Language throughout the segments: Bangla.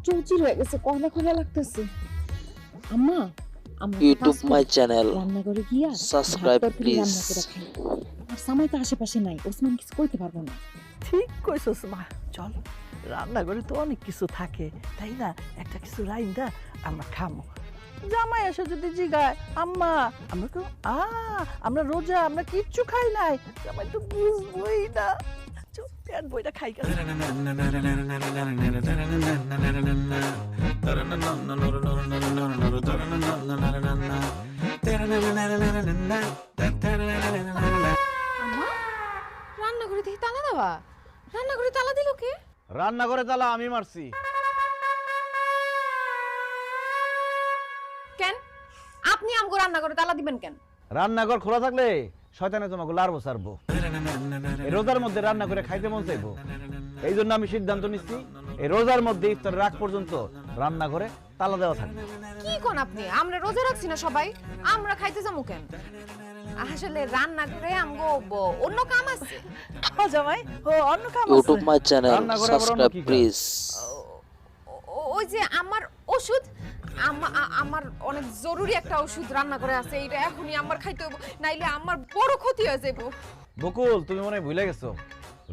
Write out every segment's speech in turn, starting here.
চৌচির হয়ে গেছে, কয়না কয়না লাগতেছে। আম্মা আমরা ইউটিউব মাই চ্যানেল রান্না করে গিয়া সাবস্ক্রাইব ভাত তরকারি প্লিজ। রান্না করে খাই। আর সামাই তো আশেপাশে নাই, ওসমান কিছু কইতে পারবো না। ঠিক কইছস মা, চল রান্নাঘরে তো অনেক কিছু থাকে, তাই না? একটা কিছু রাইন্দা আমরা খামো। জামাই এসে যদি জিগায় আম্মা আমরা কেউ আমরা রোজা, আমরা কিচ্ছু খাই নাই, জামাই তো বুঝবই না। চল পেট বইটা খাই গেল। আম্মা রান্নাঘরে দেখি তালা দেওয়া, রান্নাঘরে তালা দিল কে? রান্নাঘরে তালা আমি মারছি। কেন আপনি আমগো রান্নাঘরে তালা দিবেন কেন? রান্নাঘর খোলা থাকলে শয়তানে তোমাকে লাড়বো ছাড়বো। এই রোজার মধ্যে রান্না করে খাইতে মন চাইবো, এই জন্য আমি সিদ্ধান্ত নিচ্ছি এই রোজার মধ্যে ইফতারের আগ পর্যন্ত রান্নাঘরে তালা দেওয়া থাকবে। কি কোন আপনি? আমরা রোজা রাখছি না সবাই, আমরা খাইতে যাবো কেন? আসলে রান্নাঘরে আমগো অন্য কাম আছে। জামাই ও অন্য কাম আছে। ইউটিউব মাই চ্যানেল রান্নাঘরে আবার অন্য সাবস্ক্রাইব কি কাজ? প্লিজ। ওই যে আমার ওষুধ, আমার অনেক জরুরি একটা ওষুধ রান্না করে আছে, এইটা এখনই আমার খাইতে হবে, নাইলে আমার বড় ক্ষতি হয়ে যাবে। বকুল তুমি মনে হয় ভুলে গেছো,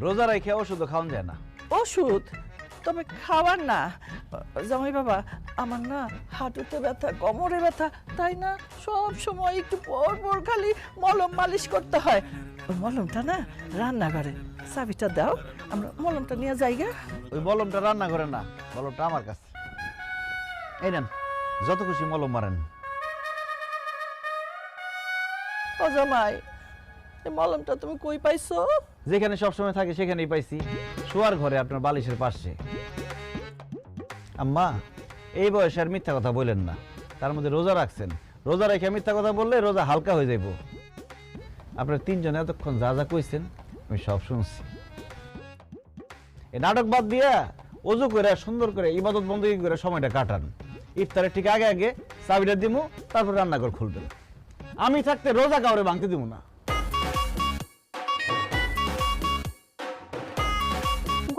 রোজা রেখে ওষুধ খাওয়ান যায় না। ওষুধ তবে খাবার না। জামাই বাবা, আমার না হাঁটুতে ব্যথা, কোমরে ব্যথা, তাই না সব সময় একটু পর পর খালি মলম মালিশ করতে হয়। ওই মলমটা না রান্নাঘরে, চাবিটা দাও, আমরা মলমটা নিয়ে যাই গা। ওই মলমটা রান্নাঘরে না, মলমটা আমার কাছে। এই নেন, যত খুশি মলম মারেন। ও জামাই, এই মলমটা তুমি কই পাইছো? যেখানে সবসময় থাকে সেখানেই পাইছি, শোয়ার ঘরে আপনার বালিশের পাশে। আম্মা এই বয়সে আর মিথ্যা কথা বলেন না, তার মধ্যে রোজা রাখছেন, রোজা রেখে মিথ্যা কথা বললে রোজা হালকা হয়ে যাইব। আপনার তিনজনে এতক্ষণ যা যা কইছেন আমি সব শুনছি। এই নাটক বাদ দিয়া ওযু করে সুন্দর করে ইবাদত বন্দী করে সময়টা কাটান। ইফতারের ঠিক আগে আগে চাবিটা দিমু, তারপর রান্নাঘর খুলবেন। আমি থাকতে রোজা কাউরে ভাঙতে দিব না।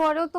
ঘরেও তো